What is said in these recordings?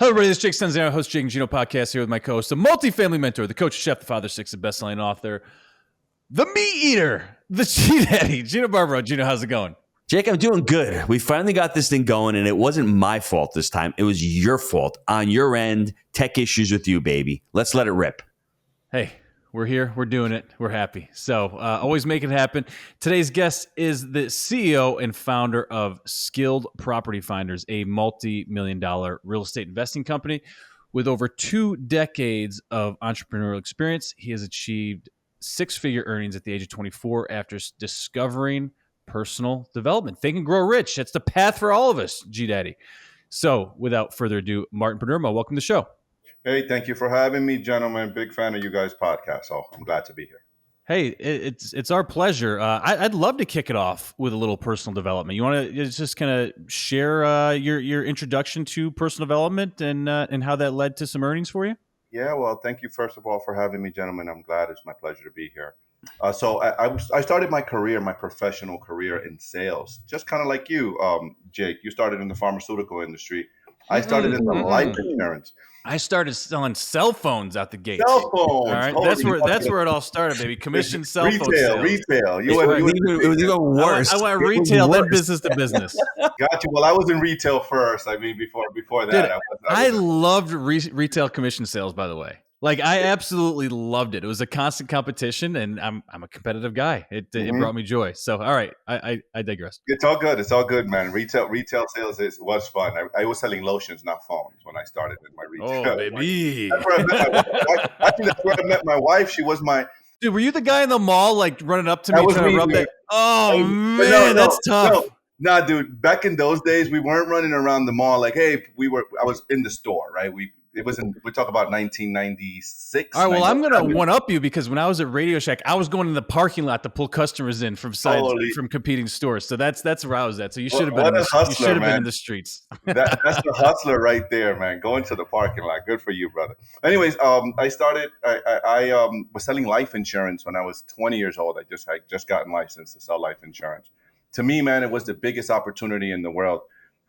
Hello, everybody. This is Jake Stanziano, host Jake Gino Podcast, here with my co-host, the multifamily mentor, the coach, chef, the father, six, the best-selling author, the meat eater, the cheat daddy, Gino Barbaro. Gino, how's it going? Jake, I'm doing good. We finally got this thing going, and it wasn't my fault this time. It was your fault. On your end, tech issues with you, baby. Let's let it rip. Hey, we're here. We're doing it. We're happy. So always make it happen. Today's guest is the CEO and founder of Skilled Property Finders, a multi-million-dollar real estate investing company with over 2 decades of entrepreneurial experience. He has achieved six-figure earnings at the age of 24 after discovering personal development. Think and grow rich. That's the path for all of us, G-Daddy. So without further ado, Martin Perdomo, welcome to the show. Hey, thank you for having me, gentlemen. Big fan of you guys' podcast, so I'm glad to be here. Hey, it's our pleasure. I'd love to kick it off with a little personal development. You want to just kind of share your introduction to personal development and how that led to some earnings for you? Yeah, well, thank you first of all for having me, gentlemen. I'm glad. It's my pleasure to be here. So I started my professional career in sales, just kind of like you, Jake. You started in the pharmaceutical industry. I started in the life insurance. I started selling cell phones out the gate. Cell phones. All right, that's where it all started, baby. Commission cell phone sales. Retail. It was even worse. I went retail, then business to business. Got you. Well, I was in retail first. I mean, before that, Dude, I loved retail commission sales. By the way. Like, I absolutely loved it. It was a constant competition, and I'm a competitive guy. It brought me joy. So, all right, I digress. It's all good. It's all good, man. Retail sales was fun. I was selling lotions, not phones, when I started in my retail. Oh, baby. That's where I met my wife. I think that's where I met my wife. She was my... Dude, were you the guy in the mall, like, running up to me trying to rub that? Oh, man, no, that's tough. Nah, dude, back in those days, we weren't running around the mall like, hey, I was in the store, right? We talk about 1996. All right, well, I'm going to one-up you because when I was at Radio Shack, I was going in the parking lot to pull customers in from competing stores. So that's where I was at. So you should have been in the streets. That's the hustler right there, man. Going to the parking lot. Good for you, brother. Anyways, I was selling life insurance when I was 20 years old. I just gotten licensed to sell life insurance. To me, man, it was the biggest opportunity in the world.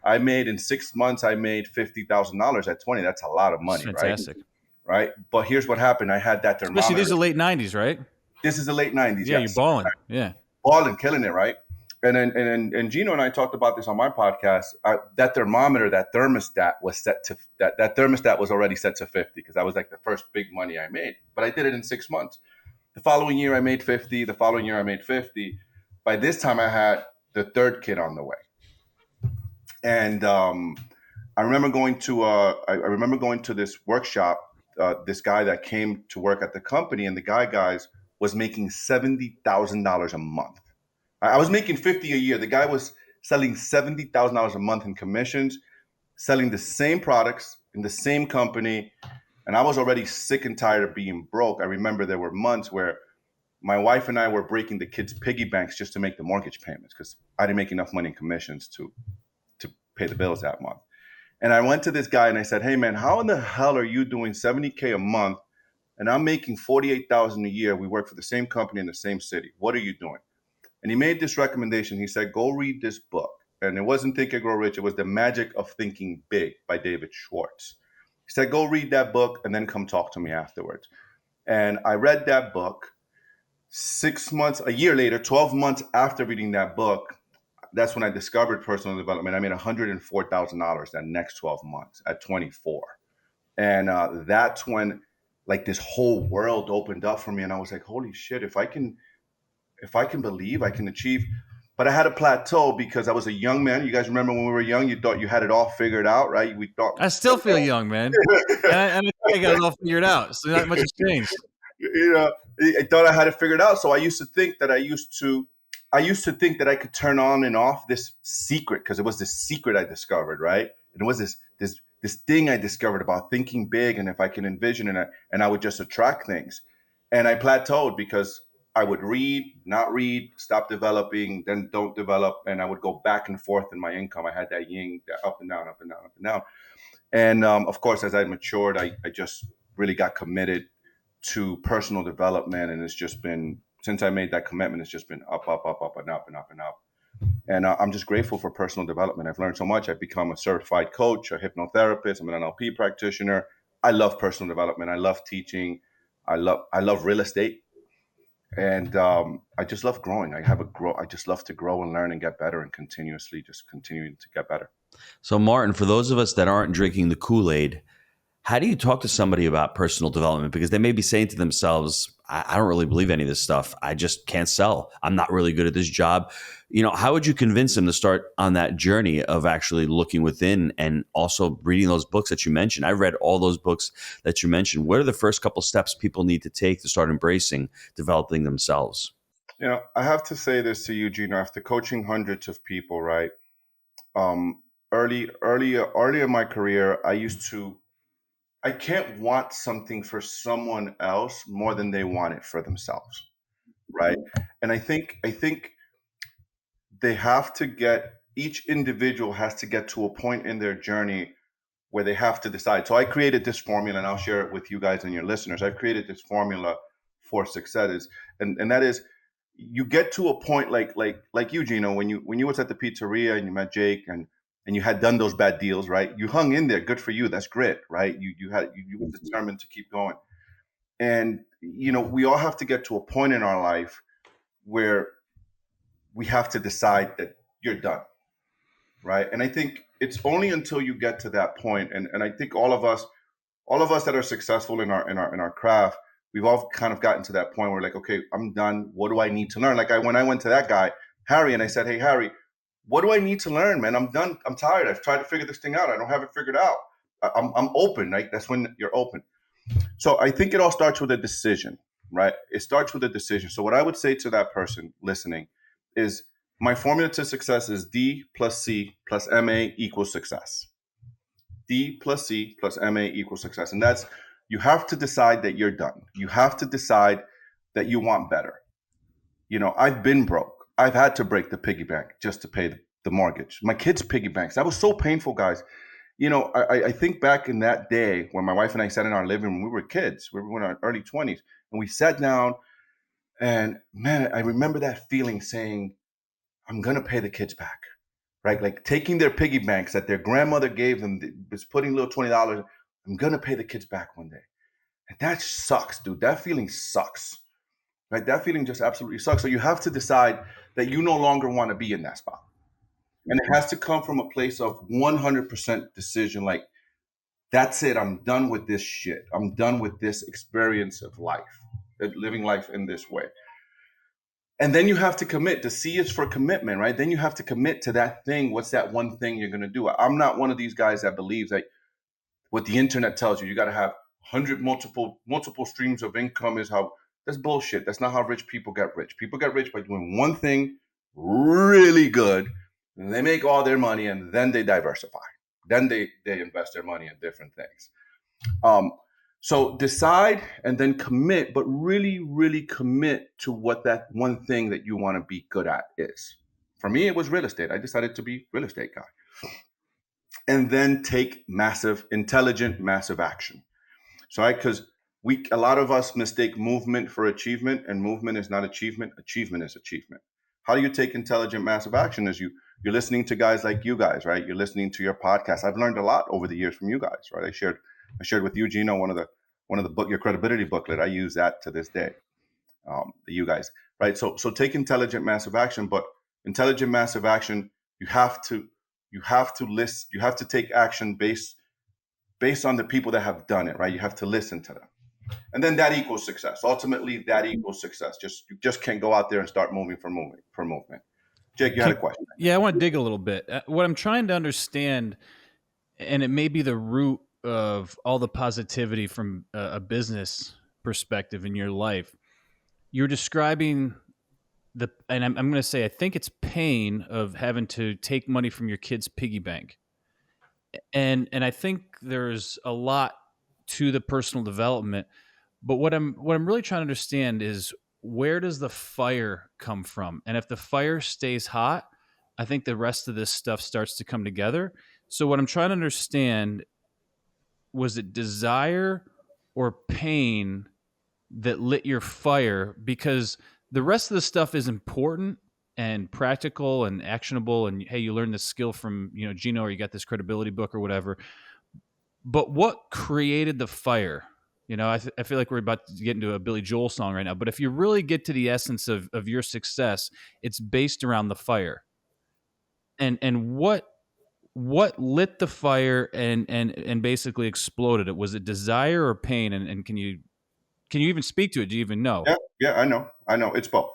In 6 months, I made $50,000 at 20. That's a lot of money, fantastic. Right? But here's what happened. I had that thermometer. Especially these are late 90s, right? This is the late 90s. Yeah, yes. You're balling. Yeah. Balling, killing it, right? And Gino and I talked about this on my podcast. That thermometer, that thermostat was set to that thermostat was already set to 50 because that was like the first big money I made. But I did it in 6 months. The following year, I made 50. The following year, I made 50. By this time, I had the third kid on the way. And I remember going to this workshop. This guy that came to work at the company, and the guys was making $70,000 a month. I was making 50 a year. The guy was selling $70,000 a month in commissions, selling the same products in the same company, and I was already sick and tired of being broke. I remember there were months where my wife and I were breaking the kids' piggy banks just to make the mortgage payments because I didn't make enough money in commissions to pay the bills that month. And I went to this guy and I said, hey, man, how in the hell are you doing $70K a month and I'm making $48,000 a year? We work for the same company in the same city. What are you doing? And he made this recommendation. He said, go read this book. And it wasn't Think and Grow Rich. It was The Magic of Thinking Big by David Schwartz. He said, go read that book and then come talk to me afterwards. And I read that book. 6 months, a year later, 12 months after reading that book, that's when I discovered personal development. I made $104,000 that next 12 months at 24. And that's when like this whole world opened up for me. And I was like, holy shit, if I can believe, I can achieve. But I had a plateau because I was a young man. You guys remember when we were young, you thought you had it all figured out, right? We thought I still feel young, man. and I got it all figured out. So not much has changed. You know, I thought I had it figured out. So I used to think that I could turn on and off this secret because it was this secret I discovered, right? And it was this thing I discovered about thinking big, and if I can envision it, and I would just attract things. And I plateaued because I would read, not read, stop developing, then don't develop, and I would go back and forth in my income. I had that yin, that up and down, up and down, up and down. And of course, as I matured, I just really got committed to personal development, and it's just been, since I made that commitment, it's just been up, up, up, up, and up, and up, and up. And I'm just grateful for personal development. I've learned so much. I've become a certified coach, a hypnotherapist. I'm an NLP practitioner. I love personal development. I love teaching. I love real estate, and I just love growing. I just love to grow and learn and get better, and continuously just continuing to get better. So, Martin, for those of us that aren't drinking the Kool-Aid, how do you talk to somebody about personal development? Because they may be saying to themselves, I don't really believe any of this stuff. I just can't sell. I'm not really good at this job. How would you convince them to start on that journey of actually looking within and also reading those books that you mentioned? I read all those books that you mentioned. What are the first couple steps people need to take to start embracing developing themselves? I have to say this to you, Gino, after coaching hundreds of people, right? Early in my career, I can't want something for someone else more than they want it for themselves, right? And I think they have to each individual has to get to a point in their journey where they have to decide. So I created this formula, and I'll share it with you guys and your listeners. I've created this formula for success, and that is, you get to a point like you, Gino, when you was at the pizzeria and you met Jake and you had done those bad deals, right? You hung in there. Good for you. That's grit, right? You were determined to keep going. And we all have to get to a point in our life where we have to decide that you're done, right? And I think it's only until you get to that point, and I think all of us that are successful in our craft, we've all kind of gotten to that point where like, okay, I'm done. What do I need to learn? When I went to that guy, Harry, and I said, hey, Harry, what do I need to learn, man? I'm done. I'm tired. I've tried to figure this thing out. I don't have it figured out. I'm open, right? That's when you're open. So I think it all starts with a decision, right? It starts with a decision. So what I would say to that person listening is, my formula to success is D plus C plus MA equals success. D plus C plus MA equals success. And that's, you have to decide that you're done. You have to decide that you want better. I've been broke. I've had to break the piggy bank just to pay the mortgage. My kids' piggy banks. That was so painful, guys. I think back in that day when my wife and I sat in our living room, we were kids. We were in our early 20s. And we sat down, and man, I remember that feeling saying, I'm going to pay the kids back, right? Like taking their piggy banks that their grandmother gave them, was putting a little $20. I'm going to pay the kids back one day. And that sucks, dude. That feeling sucks, right? That feeling just absolutely sucks. So you have to decide that you no longer want to be in that spot. And it has to come from a place of 100% decision. Like, that's it. I'm done with this shit. I'm done with this experience of life, living life in this way. And then you have to commit. The C is for commitment, right? Then you have to commit to that thing. What's that one thing you're going to do? I'm not one of these guys that believes that what the internet tells you got to have 100 multiple streams of income is how. That's bullshit. That's not how rich people get rich. People get rich by doing one thing really good, and they make all their money, and then they diversify. Then they invest their money in different things. So decide and then commit, but really, really commit to what that one thing that you want to be good at is. For me, it was real estate. I decided to be real estate guy. And then take intelligent, massive action. So because a lot of us mistake movement for achievement, and movement is not achievement. Achievement is achievement. How do you take intelligent, massive action? You're listening to guys like you guys, right? You're listening to your podcast. I've learned a lot over the years from you guys, right? I shared with you, Gino, one of the book, your credibility booklet. I use that to this day. You guys, right? So take intelligent, massive action, but intelligent, massive action, you have to list. You have to take action based on the people that have done it, right? You have to listen to them. And then that equals success. Ultimately, that equals success. You just can't go out there and start moving for movement. Jake, you had a question. Yeah, I want to dig a little bit. What I'm trying to understand, and it may be the root of all the positivity from a business perspective in your life. You're describing and I'm going to say, I think it's pain of having to take money from your kid's piggy bank. And I think there's a lot to the personal development, but what I'm really trying to understand is, where does the fire come from? And if the fire stays hot, I think the rest of this stuff starts to come together. So what I'm trying to understand, was it desire or pain that lit your fire? Because the rest of the stuff is important, and practical and actionable, and hey, you learned this skill from Gino, or you got this credibility book or whatever. But what created the fire? I feel like we're about to get into a Billy Joel song right now. But if you really get to the essence of your success, it's based around the fire. And what lit the fire and basically exploded it? Was it desire or pain? And can you even speak to it? Do you even know? Yeah, I know. It's both.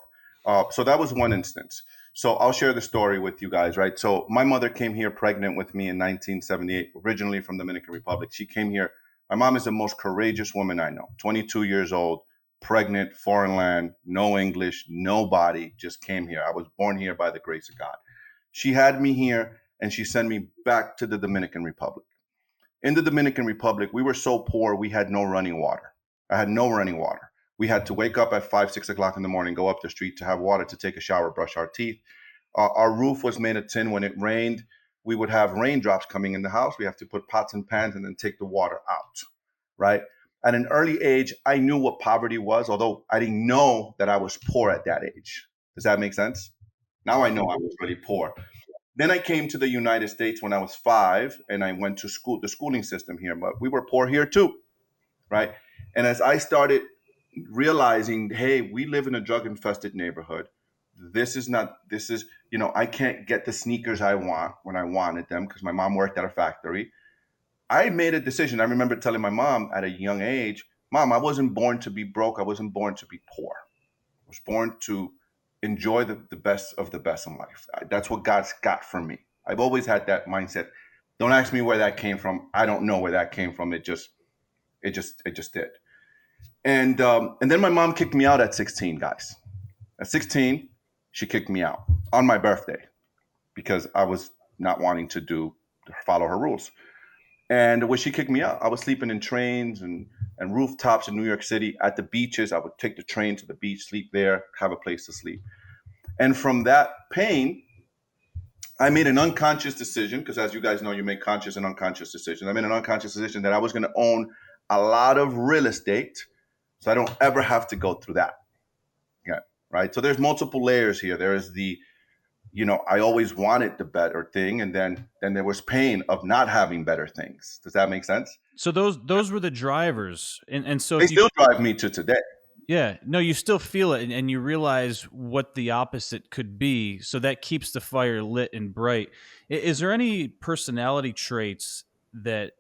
So that was one instance. So I'll share the story with you guys, right? So my mother came here pregnant with me in 1978, originally from Dominican Republic. She came here. My mom is the most courageous woman I know. 22 years old, pregnant, foreign land, no English, nobody, just came here. I was born here by the grace of God. She had me here and she sent me back to the Dominican Republic. In the Dominican Republic, we were so poor, we had no running water. I had no running water. We had to wake up at 5, 6 o'clock in the morning, go up the street to have water, to take a shower, brush our teeth. Our roof was made of tin. When it rained, we would have raindrops coming in the house. We have to put pots and pans and then take the water out, right? At an early age, I knew what poverty was, although I didn't know that I was poor at that age. Does that make sense? Now I know I was really poor. Then I came to the United States when I was 5, and I went to school, the schooling system here, but we were poor here too, right? And as I started realizing, hey, we live in a drug infested neighborhood. This is, I can't get the sneakers I want when I wanted them because my mom worked at a factory. I made a decision. I remember telling my mom at a young age, Mom, I wasn't born to be broke. I wasn't born to be poor. I was born to enjoy the best of the best in life. That's what God's got for me. I've always had that mindset. Don't ask me where that came from. I don't know where that came from. It just did. And then my mom kicked me out at 16, guys. At 16, she kicked me out on my birthday because I was not wanting to follow her rules. And when she kicked me out, I was sleeping in trains and rooftops in New York City, at the beaches. I would take the train to the beach, sleep there, have a place to sleep. And from that pain, I made an unconscious decision, because as you guys know, you make conscious and unconscious decisions. I made an unconscious decision that I was going to own a lot of real estate so I don't ever have to go through that. Yeah. Right. So there's multiple layers here. There is I always wanted the better thing. And then there was pain of not having better things. Does that make sense? So those were the drivers, and so They if you still drive me to today. yeah, no, you still feel it, and you realize what the opposite could be. So that keeps the fire lit and bright. Is there any personality traits that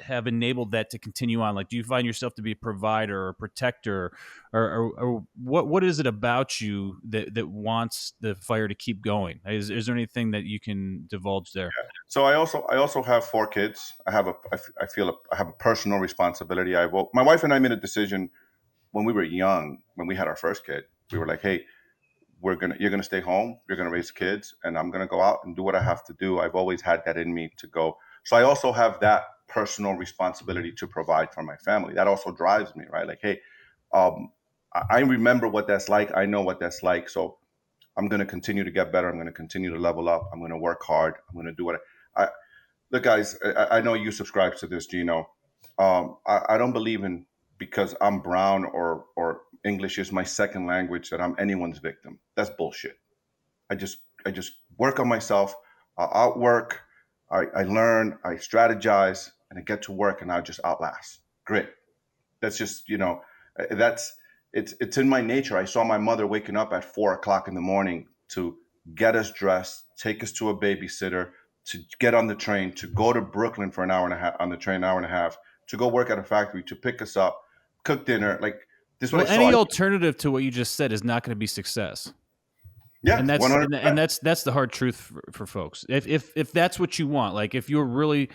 have enabled that to continue on? Like, do you find yourself to be a provider or a protector, or what is it about you that wants the fire to keep going? Is there anything that you can divulge there? So I also have 4 kids. I feel I have a personal responsibility. My wife and I made a decision when we were young, when we had our first kid. We were like, hey, you're gonna stay home, you're gonna raise kids, and I'm gonna go out and do what I have to do. I've always had that in me to go. So I also have that personal responsibility to provide for my family. That also drives me, right? Like, hey, I remember what that's like. I know what that's like. So I'm gonna continue to get better. I'm gonna continue to level up. I'm gonna work hard. I'm gonna do what I look, guys. I know you subscribe to this, Gino. I don't believe in, because I'm brown or English is my second language, that I'm anyone's victim. That's bullshit. I just work on myself. I outwork. I learn. I strategize, and I get to work, and I just outlast. Grit. That's just that's it's in my nature. I saw my mother waking up at 4 o'clock in the morning to get us dressed, take us to a babysitter, to get on the train, to go to Brooklyn for an hour and a half on the train, an hour and a half, to go work at a factory, to pick us up, cook dinner. Like, this is what Well, I saw. any alternative to what you just said is not going to be success. Yeah, And 100%. that's the hard truth for folks. If that's what you want, like if you're really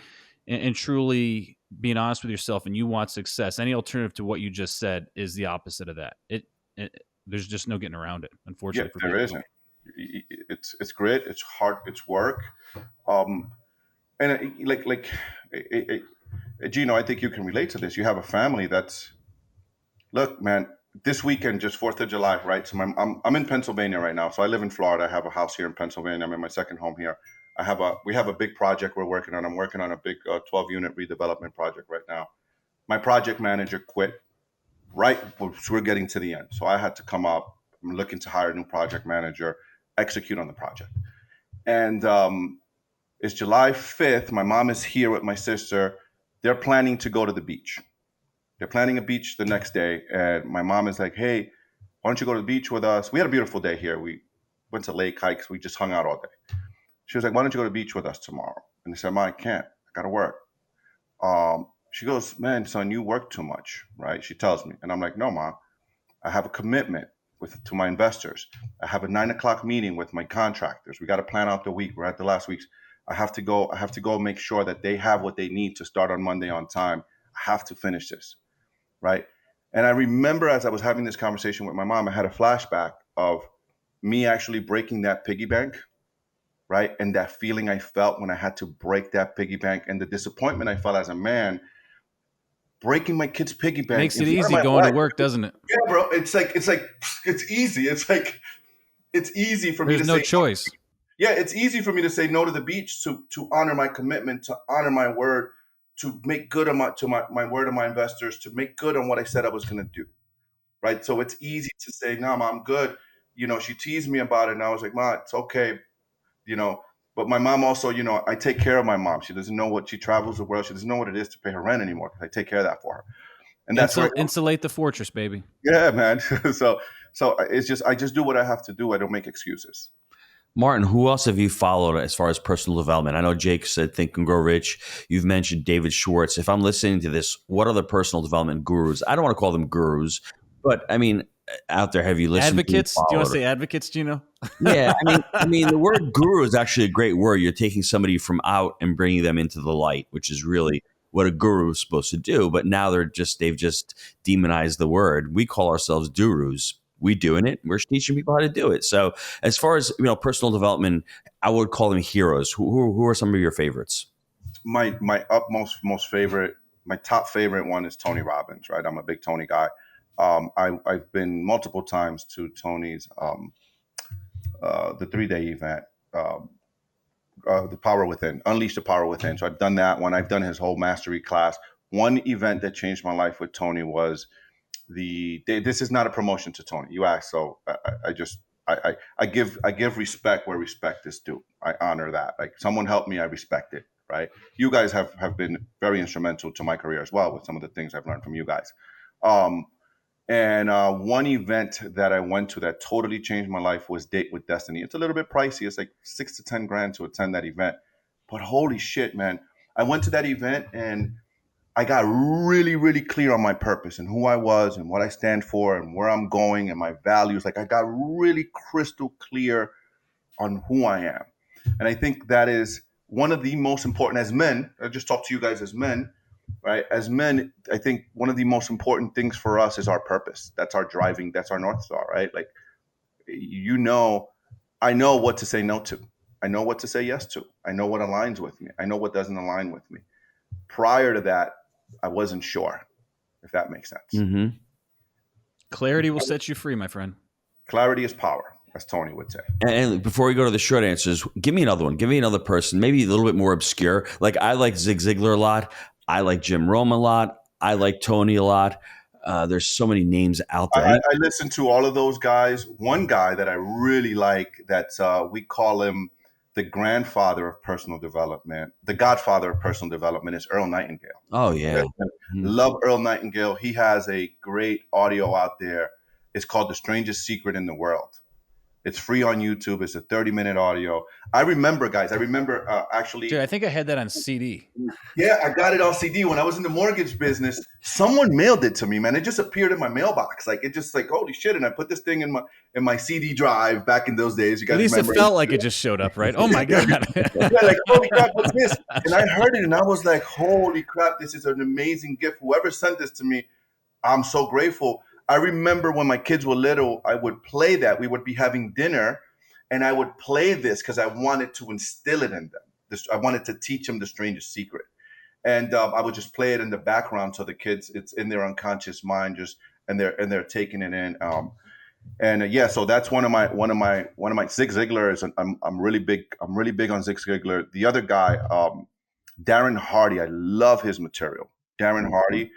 and truly being honest with yourself and you want success, any alternative to what you just said is the opposite of that. There's just no getting around it, Yeah, unfortunately. For there people. isn't. It's grit. It's hard. It's work. Um, and Gino, I think you can relate to this. You have a family that's, look, man. This weekend, just 4th of July, right? So I'm in Pennsylvania right now. So I live in Florida. I have a house here in Pennsylvania. I'm in my second home here. We have a big project we're working on. I'm working on a big 12-unit redevelopment project right now. My project manager quit right. We're getting to the end, so I had to come up. I'm looking to hire a new project manager. execute on the project. And it's July 5th. My mom is here with my sister. They're planning to go to the beach. They're planning a beach the next day. And my mom is like, hey, why don't you go to the beach with us? We had a beautiful day here. We went to lake hikes. We just hung out all day. She was like, why don't you go to the beach with us tomorrow? And I said, Mom, I can't. I got to work. She goes, man, son, you work too much, right? She tells me. And I'm like, no, Mom, I have a commitment to my investors. I have a 9 o'clock meeting with my contractors. We got to plan out the week. We're at the last weeks. I have to go make sure that they have what they need to start on Monday on time. I have to finish this, right? And I remember as I was having this conversation with my mom, I had a flashback of me actually breaking that piggy bank, right? And that feeling I felt when I had to break that piggy bank, and the disappointment I felt as a man breaking my kid's piggy bank. Makes it easy going to work, doesn't it? Yeah, bro. It's easy. It's easy for me to There's no say choice. Yeah, it's easy for me to say no to the beach, to honor my commitment, to honor my word, to make good on my word to my investors, to make good on what I said I was going to do. Right. So it's easy to say, no, Mom, I'm good. She teased me about it, and I was like, Mom, it's okay. But my mom also, I take care of my mom. She doesn't know she travels the world. She doesn't know what it is to pay her rent anymore. I take care of that for her. And that's where Insulate the fortress, baby. Yeah, man. So it's just, I just do what I have to do. I don't make excuses. Martin, who else have you followed as far as personal development? I know Jake said Think and Grow Rich. You've mentioned David Schwartz. If I'm listening to this, what are the personal development gurus? I don't want to call them gurus, but I mean, out there, have you listened advocates? to? Do you want to say advocates, Gino? Yeah, I mean, the word guru is actually a great word. You're taking somebody from out and bringing them into the light, which is really what a guru is supposed to do. But now they've just demonized the word. We call ourselves gurus. We doing it. We're teaching people how to do it. So as far as personal development, I would call them heroes. Who are some of your favorites? My most favorite, my top favorite one is Tony Robbins. Right, I'm a big Tony guy. I've been multiple times to Tony's the 3-day event, the Power Within, Unleash the Power Within. So I've done that one. I've done his whole mastery class. One event that changed my life with Tony was this is not a promotion to Tony. You asked, so I give respect where respect is due. I honor that. Like, someone helped me, I respect it. Right. You guys have been very instrumental to my career as well with some of the things I've learned from you guys. And one event that I went to that totally changed my life was Date with Destiny. It's a little bit pricey. It's like $6 to $10,000 to attend that event. But holy shit, man. I went to that event and I got really, really clear on my purpose and who I was and what I stand for and where I'm going and my values. Like, I got really crystal clear on who I am. And I think that is one of the most important, as men. I just talk to you guys as men, right? As men, I think one of the most important things for us is our purpose. That's our driving, that's our North Star, right? Like, I know what to say no to. I know what to say yes to. I know what aligns with me. I know what doesn't align with me. Prior to that, I wasn't sure, if that makes sense. Mm-hmm. Clarity will set you free, my friend. Clarity is power, as Tony would say. And before we go to the short answers, give me another one. Give me another person, maybe a little bit more obscure. Like, I like Zig Ziglar a lot. I like Jim Rome a lot. I like Tony a lot. There's so many names out there. I listen to all of those guys. One guy that I really like, that we call him the grandfather of personal development, the godfather of personal development, is Earl Nightingale. Oh, yeah. Love Earl Nightingale. He has a great audio out there. It's called The Strangest Secret in the World. It's free on YouTube. It's a 30-minute audio. I remember, guys. Actually. Dude, I think I had that on CD. Yeah, I got it on CD when I was in the mortgage business. Someone mailed it to me, man. It just appeared in my mailbox. Like, it just like, holy shit. And I put this thing in my CD drive back in those days. You guys At least remember? It felt like it just showed up, right? Oh my God. Yeah, like, holy crap, what's this? And I heard it and I was like, holy crap, this is an amazing gift. Whoever sent this to me, I'm so grateful. I remember when my kids were little, I would play that. We would be having dinner and I would play this because I wanted to instill it in them. I wanted to teach them the strangest secret. And I would just play it in the background so the kids, it's in their unconscious mind, and they're taking it in. So that's one of my Zig Ziglar is. I'm really big on Zig Ziglar. The other guy, Darren Hardy, I love his material. Darren Hardy,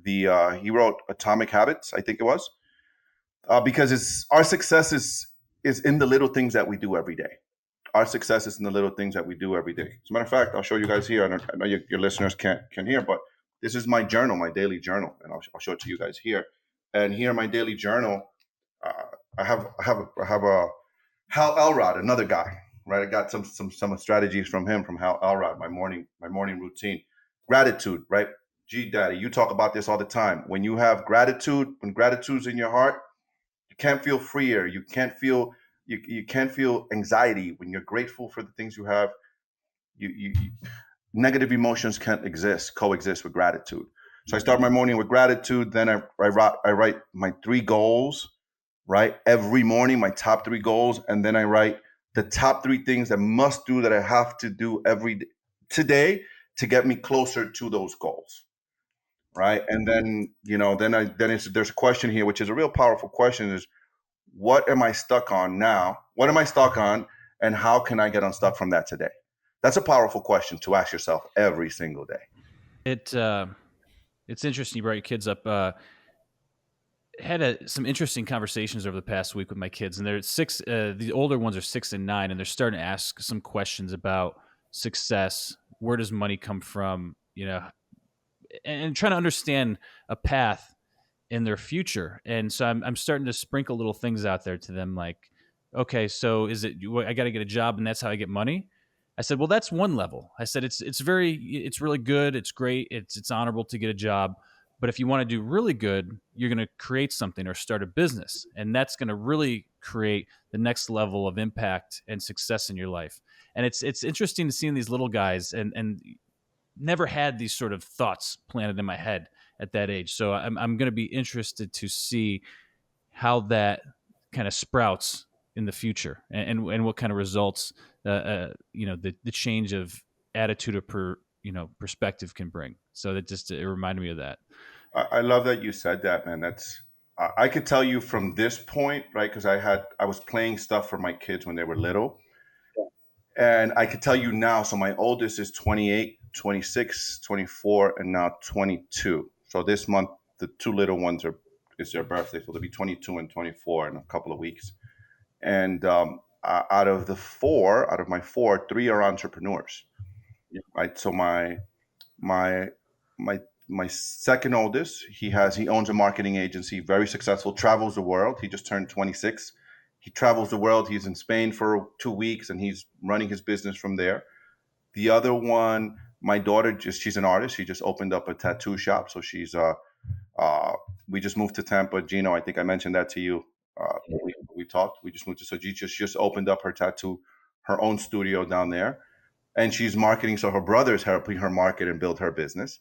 he wrote Atomic Habits, I think it was, because our success is is in the little things that we do every day. Our success is in the little things that we do every day. As a matter of fact, I'll show you guys here. I know your listeners can't hear, but this is my journal, my daily journal, and I'll show it to you guys here. And here, my daily journal, I have a Hal Elrod, another guy, right? I got some strategies from him, from Hal Elrod. My morning routine, gratitude, right? G Daddy, you talk about this all the time. When you have gratitude, when gratitude's in your heart, you can't feel freer. You can't feel anxiety when you're grateful for the things you have. You negative emotions can't coexist with gratitude. So I start my morning with gratitude. Then I write my 3 goals, right? Every morning, my top 3 goals. And then I write the top 3 things I must do, that I have to do every day today to get me closer to those goals. Right. And then, there's a question here, which is a real powerful question, is what am I stuck on now? What am I stuck on? And how can I get unstuck from that today? That's a powerful question to ask yourself every single day. It's interesting you brought your kids up. Had some interesting conversations over the past week with my kids, and they're 6. The older ones are 6 and 9, and they're starting to ask some questions about success. Where does money come from? And trying to understand a path in their future. And so I'm starting to sprinkle little things out there to them, like, okay, so is it I got to get a job and that's how I get money? I said, well, that's one level. I said, it's really good. It's great. It's honorable to get a job. But if you want to do really good, you're going to create something or start a business. And that's going to really create the next level of impact and success in your life. And it's interesting to see these little guys and never had these sort of thoughts planted in my head at that age. So I'm going to be interested to see how that kind of sprouts in the future and what kind of results, the change of attitude or perspective can bring. So that it reminded me of that. I love that you said that, man. I could tell you from this point, right? Because I was playing stuff for my kids when they were little. And I could tell you now, so my oldest is 28, 26, 24, and now 22. So this month, the 2 little ones is their birthday. So they'll be 22 and 24 in a couple of weeks. And out of my 4, 3 are entrepreneurs, right? So my second oldest, he owns a marketing agency, very successful, travels the world. He just turned 26. He travels the world. He's in Spain for 2 weeks, and he's running his business from there. The other one, my daughter, she's an artist. She just opened up a tattoo shop. So she's we just moved to Tampa. Gino, I think I mentioned that to you. We talked. We just moved to, so she just opened up her own studio down there, and she's marketing. So her brother's helping her market and build her business.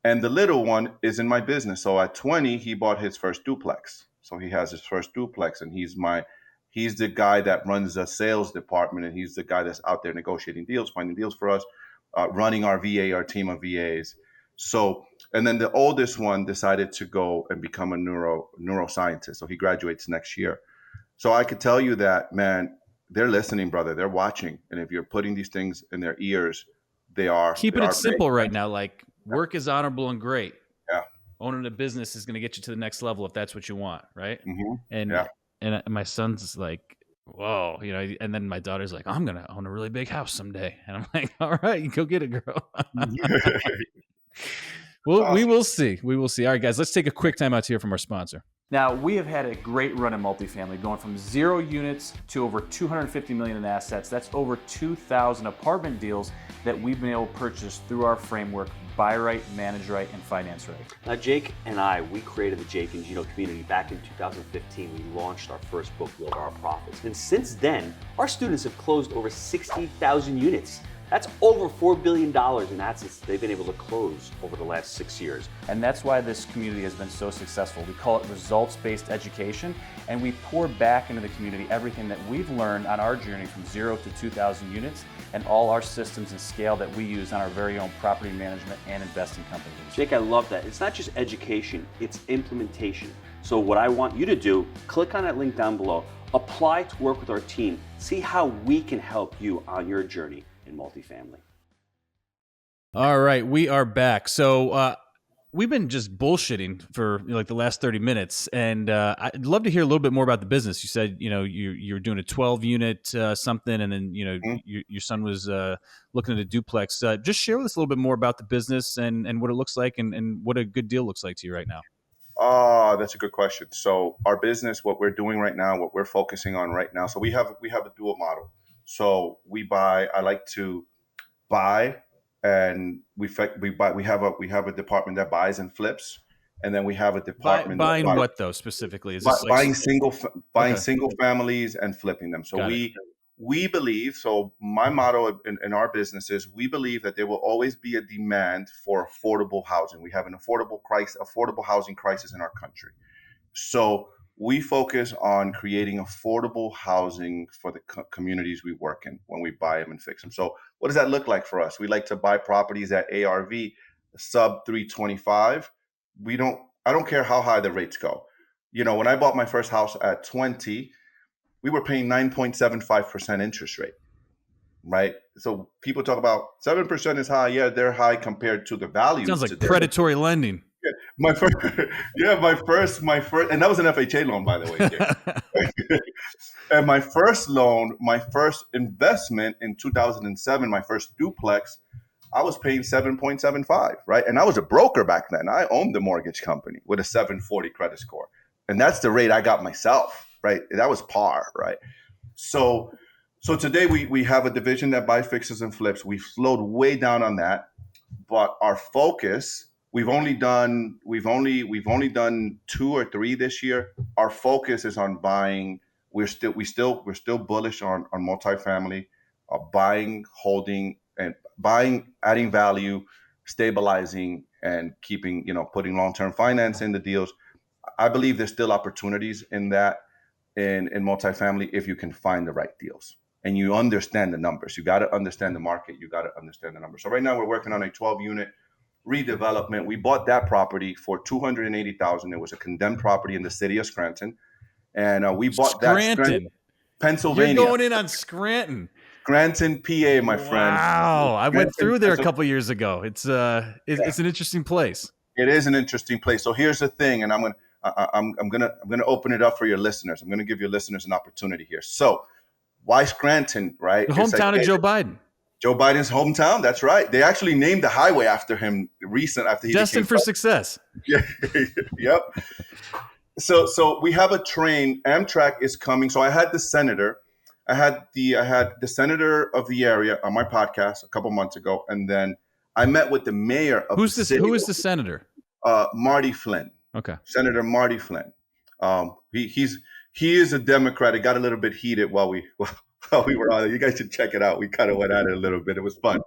And the little one is in my business. So at 20, he bought his first duplex. So he has his first duplex, and he's the guy that runs the sales department, and he's the guy that's out there negotiating deals, finding deals for us, running our team of VAs. So, and then the oldest one decided to go and become a neuroscientist. So he graduates next year. So I could tell you that, man, they're listening, brother. They're watching. And if you're putting these things in their ears, they are keeping it simple right now. Like, work is honorable and great. Yeah. Owning a business is going to get you to the next level if that's what you want, right? Mm-hmm. And my son's like, whoa, and then my daughter's like, I'm going to own a really big house someday. And I'm like, all right, you go get it, girl. Well, awesome. We will see. All right, guys, let's take a quick time out here from our sponsor. Now, we have had a great run in multifamily, going from 0 units to over $250 million in assets. That's over 2,000 apartment deals that we've been able to purchase through our framework, buy right, manage right, and finance right. Now, Jake and we created the Jake and Gino community back in 2015. We launched our first book, Build Our Profits. And since then, our students have closed over 60,000 units. That's over $4 billion in assets they've been able to close over the last 6 years. And that's why this community has been so successful. We call it results-based education, and we pour back into the community everything that we've learned on our journey from 0 to 2,000 units and all our systems and scale that we use on our very own property management and investing companies. Jake, I love that. It's not just education, it's implementation. So what I want you to do, click on that link down below, apply to work with our team, see how we can help you on your journey in multifamily. All right, we are back. So we've been just bullshitting for like the last 30 minutes, and I'd love to hear a little bit more about the business. You said you're doing a 12 unit something, and then Mhm. your son was looking at a duplex. Just share with us a little bit more about the business and what it looks like, and what a good deal looks like to you right now. That's a good question. So our business, what we're doing right now, what we're focusing on right now. So we have a dual model. So we buy. I like to buy, and we buy. We have a department that buys and flips, and then we have a department that Buying buys, what though specifically? Is this like buying okay? single families and flipping them. So Got it. we believe. So my motto in our business is we believe that there will always be a demand for affordable housing. We have an affordable housing crisis in our country. So we focus on creating affordable housing for the communities we work in when we buy them and fix them. So what does that look like for us? We like to buy properties at ARV sub 325. I don't care how high the rates go. When I bought my first house at 20, we were paying 9.75% interest rate, right? So people talk about 7% is high. Yeah, they're high compared to the values Sounds like today. predatory lending. My first, my first, and that was an FHA loan, by the way, Jake. And my first loan, my first investment in 2007, my first duplex, I was paying 7.75, right? And I was a broker back then. I owned the mortgage company with a 740 credit score. And that's the rate I got myself, right? That was par, right? So today we have a division that buys, fixes, and flips. We've slowed way down on that, but our focus, we've only done 2 or 3 this year. Our focus is on buying. We're still bullish on multifamily, buying, holding, and buying, adding value, stabilizing, and keeping, putting long-term finance in the deals. I believe there's still opportunities in that in multifamily if you can find the right deals and you understand the numbers. You got to understand the market. You got to understand the numbers. So right now we're working on a 12-unit redevelopment. We bought that property for $280,000. It was a condemned property in the city of Scranton, and we bought that Scranton, Pennsylvania. You're going in on Scranton. Scranton, PA, my friend. Wow, I went through there a Pennsylvania. couple years ago. It's an interesting place. It is an interesting place. So here's the thing, and I'm gonna open it up for your listeners. I'm gonna give your listeners an opportunity here. So why Scranton, right? The hometown of Joe Biden. Joe Biden's hometown. That's right. They actually named the highway after him after he destined for success. Yeah. Yep. So we have a train. Amtrak is coming. So I had the senator. I had the senator of the area on my podcast a couple months ago, and then I met with the mayor of Who's the this? city. Who is the senator? Marty Flynn. Okay. Senator Marty Flynn. He is a Democrat. It got a little bit heated while we were on it. You guys should check it out. We kind of went at it a little bit. It was fun.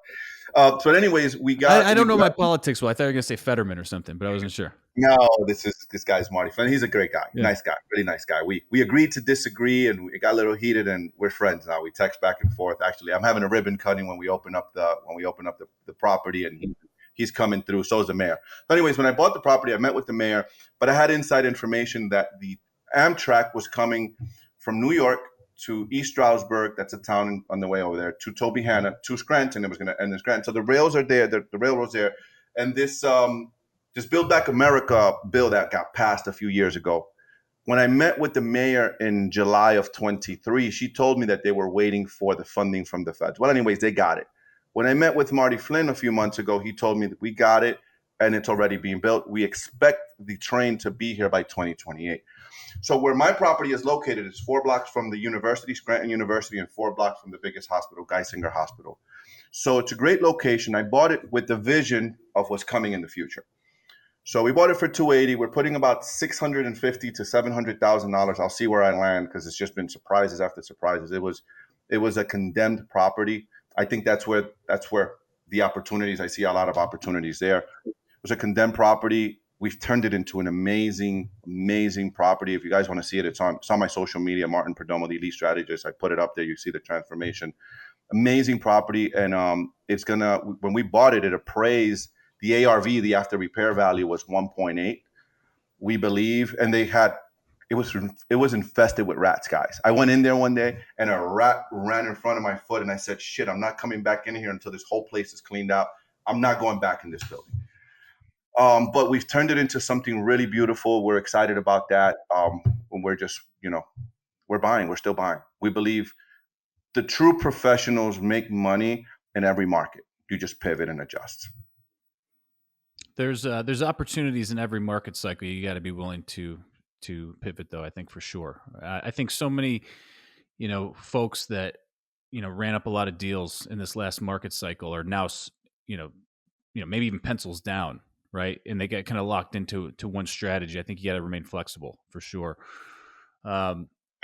So anyways, I don't know my politics well. I thought you were going to say Fetterman or something, but I wasn't sure. No, this guy's Marty Flynn. He's a great guy. Yeah. Nice guy. Really nice guy. We agreed to disagree, and it got a little heated, and we're friends now. We text back and forth. Actually, I'm having a ribbon cutting when we open up the property, and he's coming through. So is the mayor. So anyways, when I bought the property, I met with the mayor, but I had inside information that the Amtrak was coming from New York to East Stroudsburg, that's a town on the way over there, to Tobyhanna, to Scranton. It was going to end in Scranton. So the rails are there, the railroad's there. And this Build Back America bill that got passed a few years ago, when I met with the mayor in July of 23, she told me that they were waiting for the funding from the feds. Well, anyways, they got it. When I met with Marty Flynn a few months ago, he told me that we got it and it's already being built. We expect the train to be here by 2028. So where my property is located is 4 blocks from the university, Scranton University, and 4 blocks from the biggest hospital, Geisinger Hospital. So it's a great location. I bought it with the vision of what's coming in the future. So we bought it for $280. We're putting about $650,000 to $700,000. I'll see where I land because it's just been surprises after surprises. It was a condemned property. I think that's where the opportunities. I see a lot of opportunities there. It was a condemned property. We've turned it into an amazing, amazing property. If you guys want to see it, it's on my social media, Martin Perdomo, the elite strategist. I put it up there. You see the transformation. Amazing property. And it's going to, when we bought it, it appraised the ARV, the after repair value was 1.8, we believe. And it was infested with rats, guys. I went in there one day and a rat ran in front of my foot. And I said, shit, I'm not coming back in here until this whole place is cleaned out. I'm not going back in this building. But we've turned it into something really beautiful. We're excited about that. We're just, we're buying. We're still buying. We believe the true professionals make money in every market. You just pivot and adjust. There's opportunities in every market cycle. You got to be willing to pivot, though. I think for sure. I think so many, folks that ran up a lot of deals in this last market cycle are now, maybe even pencils down, right? And they get kind of locked into one strategy. I think you got to remain flexible for sure.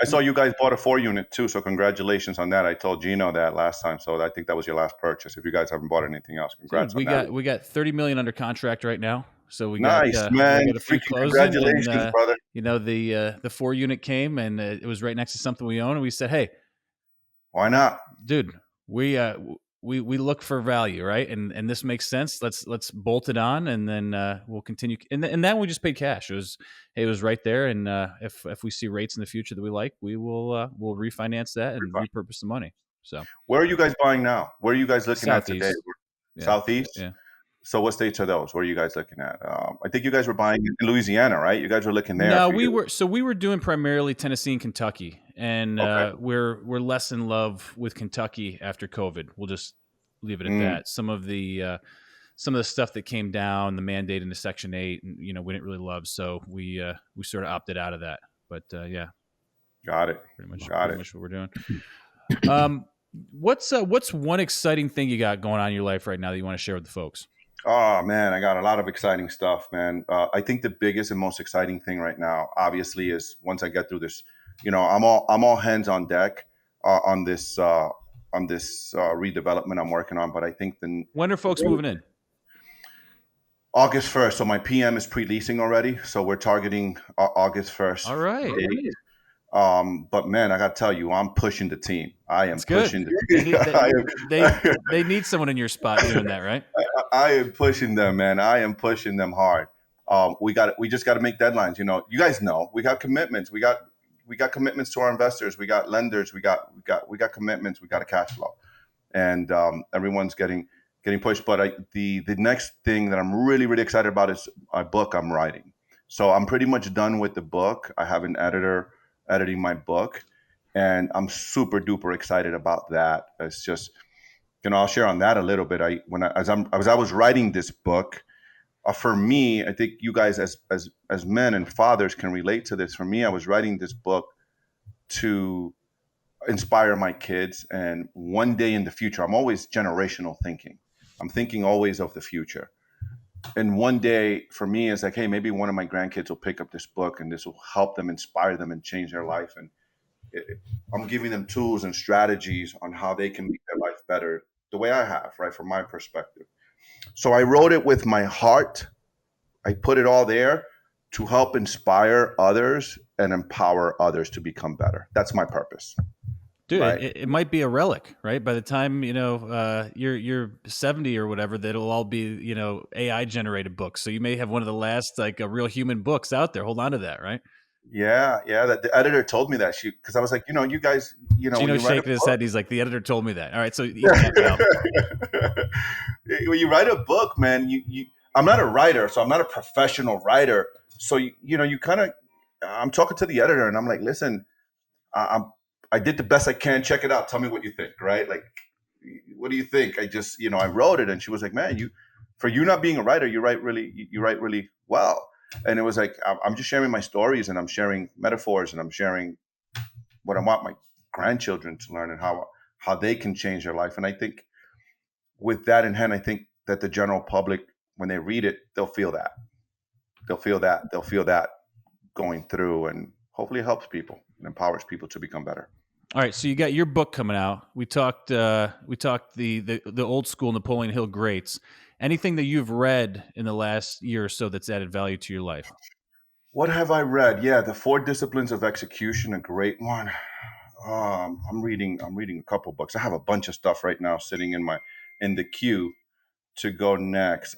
I saw you guys bought a 4-unit too, so congratulations on that. I told Gino that last time, so I think that was your last purchase. If you guys haven't bought anything else, congrats. Dude, we got $30 million under contract right now, so we nice, got man. we got a few closing. Congratulations, and, brother. The 4-unit came and it was right next to something we own, and we said, hey, why not, dude? We look for value, right? And this makes sense. Let's bolt it on, and then we'll continue. And then we just paid cash. It was right there. And if we see rates in the future that we like, we'll refinance that and repurpose the money. So where are you guys buying now? Where are you guys looking Southeast. at today? Yeah. Southeast. Yeah. So what states are those? Where are you guys looking at? I think you guys were buying in Louisiana, right? You guys were looking there. No, we were doing primarily Tennessee and Kentucky, and Okay. we're less in love with Kentucky after COVID. We'll just leave it at that. Some of the stuff that came down, the mandate into Section 8, and we didn't really love, so we sort of opted out of that. But yeah, got it. Pretty much what we're doing. What's one exciting thing you got going on in your life right now that you want to share with the folks? Oh man, I got a lot of exciting stuff, man. I think the biggest and most exciting thing right now, obviously, is once I get through this, I'm all hands on deck on this redevelopment I'm working on. But I think when are folks moving in? August 1st. So my PM is pre-leasing already. So we're targeting August 1st. All right. But man, I got to tell you, I'm pushing the team. I am pushing the team. They need someone in your spot doing that, right? I am pushing them, man. I am pushing them hard. We just got to make deadlines. You guys know we got commitments. We got commitments to our investors. We got lenders. We got commitments. We got a cash flow, and everyone's getting pushed. But the next thing that I'm really, really excited about is a book I'm writing. So I'm pretty much done with the book. I have an editor editing my book, and I'm super duper excited about that. It's just, I'll share on that a little bit. As I was writing this book, for me, I think you guys as men and fathers can relate to this. For me, I was writing this book to inspire my kids, and one day in the future, I'm always generational thinking. I'm thinking always of the future. And one day for me, it's like, hey, maybe one of my grandkids will pick up this book and this will help them, inspire them, and change their life. And I'm giving them tools and strategies on how they can make their life better the way I have, right, from my perspective. So I wrote it with my heart. I put it all there to help inspire others and empower others to become better. That's my purpose. Dude, right? it might be a relic, right? By the time you're 70 or whatever, that'll all be AI generated books. So you may have one of the last a real human books out there. Hold on to that, right? Yeah. That the editor told me that because I was like, you guys, Gino shaking his head. He's like, the editor told me that. All right, so when you write a book, man, I'm not a writer, so I'm not a professional writer. So you kind of, I'm talking to the editor, and I'm like, listen, I did the best I can. Check it out. Tell me what you think, right? Like, what do you think? I just, I wrote it, and she was like, man, for you not being a writer, you write really well. And it was like, I'm just sharing my stories, and I'm sharing metaphors, and I'm sharing what I want my grandchildren to learn and how they can change their life. And I think with that in hand, I think that the general public, when they read it, they'll feel that. They'll feel that going through, and hopefully it helps people and empowers people to become better. All right, so you got your book coming out. We talked the old school Napoleon Hill greats. Anything that you've read in the last year or so that's added value to your life? What have I read? Yeah, The 4 Disciplines of Execution, a great one. I'm reading a couple books. I have a bunch of stuff right now sitting in the queue to go next.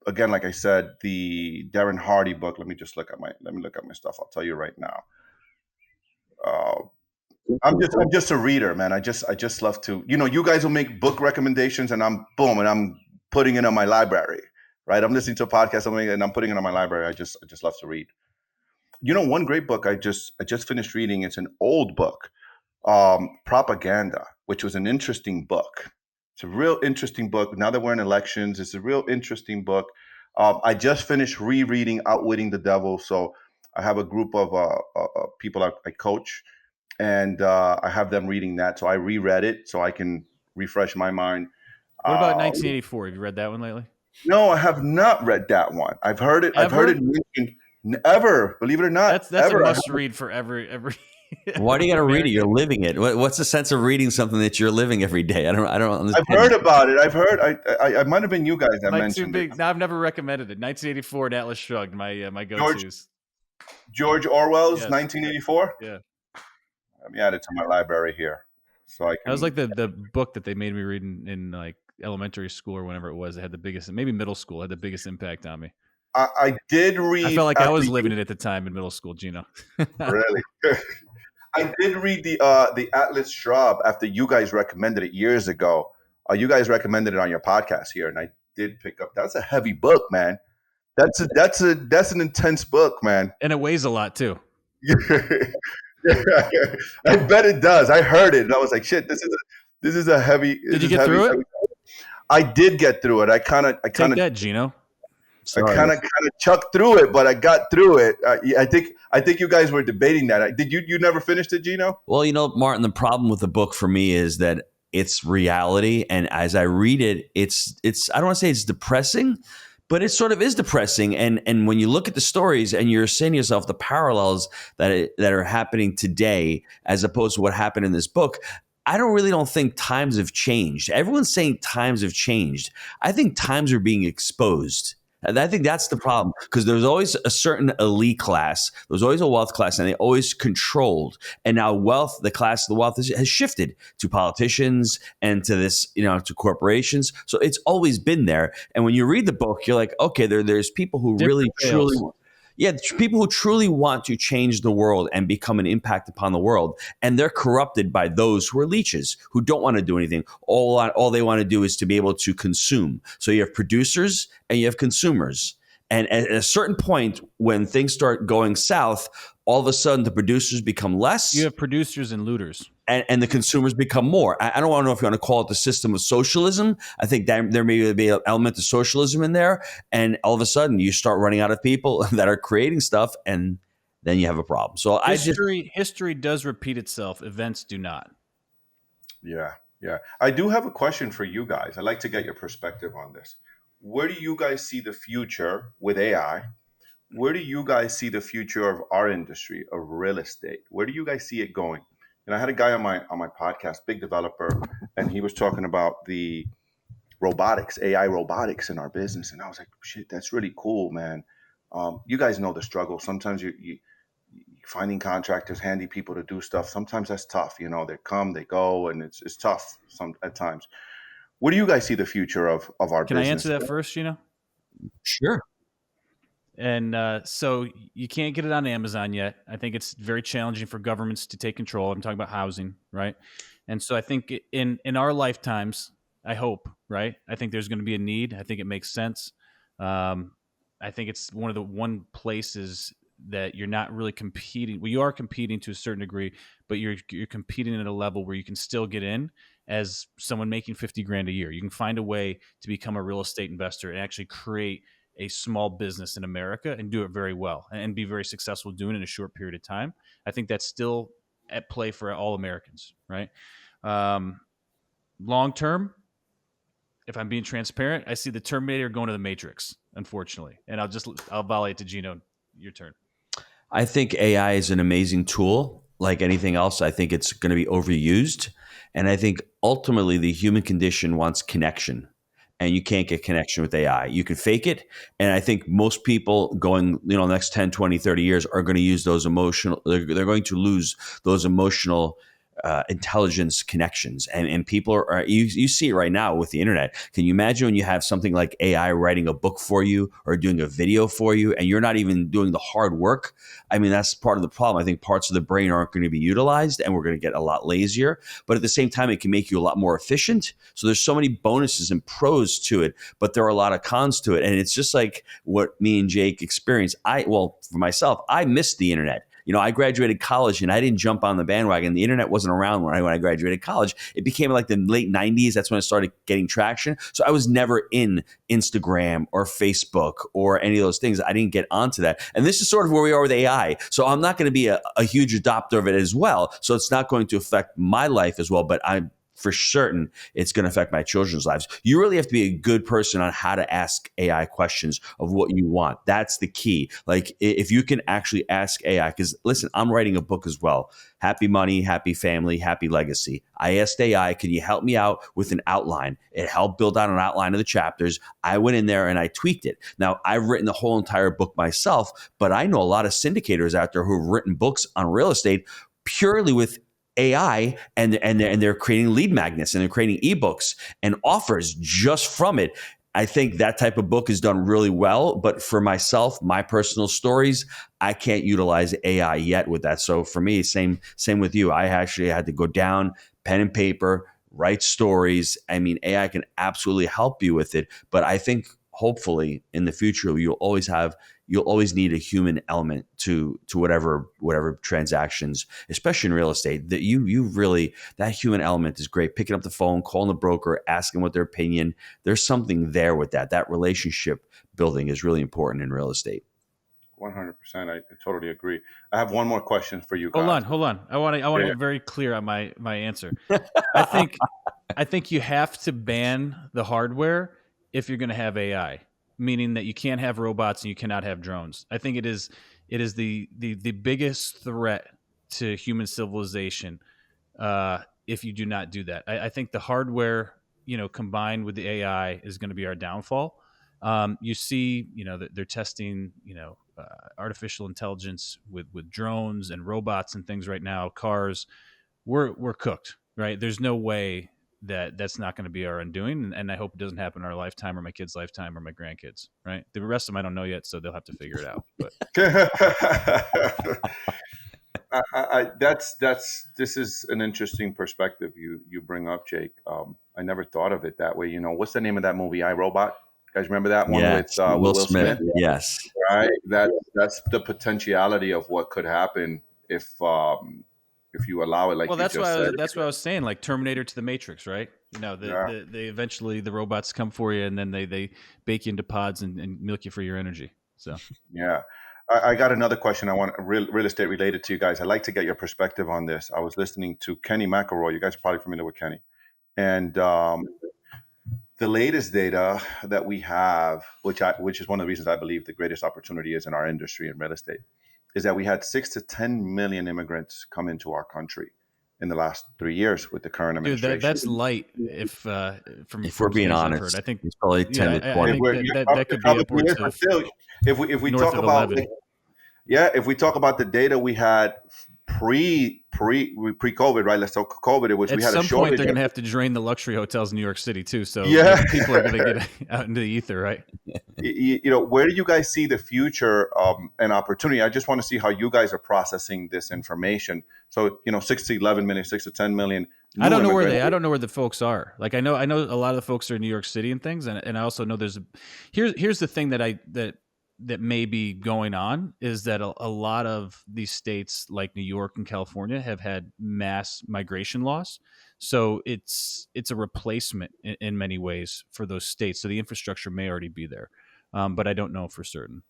Again, like I said, the Darren Hardy book. Let me look at my stuff. I'll tell you right now. I'm just a reader, man. I just love to. You guys will make book recommendations, and I'm putting it on my library, right? I'm listening to a podcast, and I'm putting it on my library. I just love to read. One great book I just finished reading. It's an old book, Propaganda, which was an interesting book. It's a real interesting book. Now that we're in elections, it's a real interesting book. I just finished rereading Outwitting the Devil. So I have a group of people I coach, and I have them reading that. So I reread it so I can refresh my mind. What about 1984? Have you read that one lately? No, I have not read that one. I've heard it. Ever? I've heard it mentioned. Ever, believe it or not, That's ever. a must read for every. Why do you got to read it? You're living it. What's the sense of reading something that you're living every day? I don't understand. I've heard about it. I've heard. I might have been you guys that mentioned it. No, I've never recommended it. 1984 and Atlas Shrugged, my go-tos. George Orwell's Yes. 1984. Yeah. Let me add it to my library here, so I can. That was like the book that they made me read in like elementary school or whenever it was. It had the biggest, maybe middle school, had the biggest impact on me. I did read. I felt like I was living it at the time in middle school, Gino. Really? I did read the Atlas Shrugged after you guys recommended it years ago. You guys recommended it on your podcast here, and I did pick up. That's a heavy book, man. That's an intense book, man. And it weighs a lot too. I bet it does. I heard it, and I was like, "Shit, this is a heavy." Did you get through it? I did get through it. I kind of Take that, Gino. I kind of chucked through it, but I got through it. I think you guys were debating that. Did you never finished it, Gino? Well, Martin, the problem with the book for me is that it's reality, and as I read it, it's I don't want to say it's depressing, but it sort of is depressing. And when you look at the stories and you're saying to yourself the parallels that are happening today as opposed to what happened in this book, I don't think times have changed. Everyone's saying times have changed. I think times are being exposed. And I think that's the problem, because there's always a certain elite class. There's always a wealth class, and they always controlled. And now the class of the wealth has shifted to politicians and to this, to corporations. So it's always been there. And when you read the book, you're like, okay, there's people who really, truly, people who truly want to change the world and become an impact upon the world. And they're corrupted by those who are leeches, who don't want to do anything. All they want to do is to be able to consume. So you have producers and you have consumers. And at a certain point, when things start going south, all of a sudden the producers become less. You have producers and looters. And the consumers become more. I don't want to know if you want to call it the system of socialism. I think that there may be an element of socialism in there. And all of a sudden you start running out of people that are creating stuff, and then you have a problem. So history does repeat itself. Events do not. Yeah. I do have a question for you guys. I'd like to get your perspective on this. Where do you guys see the future with AI? Where do you guys see the future of our industry, of real estate? Where do you guys see it going? And I had a guy on my podcast, big developer, and he was talking about the robotics, AI robotics in our business. And I was like, shit, that's really cool, man. You guys know the struggle. Sometimes you finding contractors, handy people to do stuff. Sometimes that's tough. They come, they go, and it's tough at times. Where do you guys see the future of our business? Can I answer that first, Gino? Sure. And so you can't get it on Amazon yet. I think it's very challenging for governments to take control. I'm talking about housing, right? And so I think in our lifetimes, I hope, right? I think there's going to be a need. I think it makes sense. I think it's one places that you're not really competing. Well, you are competing to a certain degree, but you're competing at a level where you can still get in as someone making $50,000 a year. You can find a way to become a real estate investor and actually create a small business in America and do it very well and be very successful doing it in a short period of time. I think that's still at play for all Americans, right? Long term, if I'm being transparent, I see the Terminator going to the Matrix, unfortunately. And I'll volley it to Gino. Your turn. I think AI is an amazing tool. Like anything else, I think it's going to be overused. And I think ultimately the human condition wants connection. And you can't get connection with AI. You can fake it. And I think most people going, next 10, 20, 30 years are going to use those emotional, they're going to lose those emotional intelligence connections, and people are you see it right now with the internet. Can you imagine when you have something like AI writing a book for you or doing a video for you, and you're not even doing the hard work? I mean, that's part of the problem. I think parts of the brain aren't going to be utilized, and we're going to get a lot lazier. But at the same time, it can make you a lot more efficient. So there's so many bonuses and pros to it, but there are a lot of cons to it. And it's just like what me and Jake experienced. For myself, I missed the internet. I graduated college and I didn't jump on the bandwagon. The internet wasn't around when I graduated college. It became like the late 90s. That's when it started getting traction. So I was never in Instagram or Facebook or any of those things. I didn't get onto that. And this is sort of where we are with AI. So I'm not going to be a huge adopter of it as well. So it's not going to affect my life as well, but I'm for certain it's going to affect my children's lives. You really have to be a good person on how to ask AI questions of what you want. That's the key. Like if you can actually ask AI, because listen, I'm writing a book as well. Happy Money, Happy Family, Happy Legacy. I asked AI, can you help me out with an outline? It helped build out an outline of the chapters. I went in there and I tweaked it. Now, I've written the whole entire book myself, but I know a lot of syndicators out there who've written books on real estate purely with AI, and they're creating lead magnets and they're creating ebooks and offers just from it. I think that type of book is done really well. But for myself, my personal stories, I can't utilize AI yet with that. So for me, same with you. I actually had to go down, pen and paper, write stories. I mean, AI can absolutely help you with it. But I think hopefully in the future, you'll always need a human element to whatever transactions, especially in real estate. That you really, that human element is great. Picking up the phone, calling the broker, asking what their opinion. There's something there with that. That relationship building is really important in real estate. 100%. I totally agree. I have one more question for you guys. Hold on. I want to be very clear on my answer. I think you have to ban the hardware if you're going to have AI, meaning that you can't have robots and you cannot have drones. I think it is the biggest threat to human civilization if you do not do that. I think the hardware, combined with the AI is going to be our downfall. You see, that they're testing, artificial intelligence with drones and robots and things right now. Cars, we're cooked, right? There's no way that's not going to be our undoing, and I hope it doesn't happen in our lifetime or my kids' lifetime or my grandkids, right? The rest of them I don't know yet, so they'll have to figure it out. But this is an interesting perspective you bring up, Jake. I never thought of it that way. What's the name of that movie, I, Robot? You guys remember that one with Will Smith? Yes. Right. That's the potentiality of what could happen if you allow it. Like, well, that's what I was saying. Like Terminator to the Matrix, right? They eventually the robots come for you, and then they bake you into pods and milk you for your energy. So yeah. I got another question I want real estate related to you guys. I'd like to get your perspective on this. I was listening to Kenny McElroy. You guys are probably familiar with Kenny. And the latest data that we have, which is one of the reasons I believe the greatest opportunity is in our industry in real estate, is that we had 6 to 10 million immigrants come into our country in the last 3 years with the current administration. Dude, that's light. If we're being honest, I think it's probably 10 to 20. That could be upwards of still, if we talk about if we talk about the data we had pre-COVID, right? Let's talk COVID. We had a shortage. At some point, they're going to have to drain the luxury hotels in New York City too. So people are going to get out into the ether, right? Where do you guys see the future and opportunity? I just want to see how you guys are processing this information. So 6 to 11 million, 6 to 10 million. I don't know where the folks are. Like I know a lot of the folks are in New York City and things, and I also know here's the thing that may be going on is that a lot of these states like New York and California have had mass migration loss. So it's a replacement in many ways for those states. So the infrastructure may already be there, but I don't know for certain.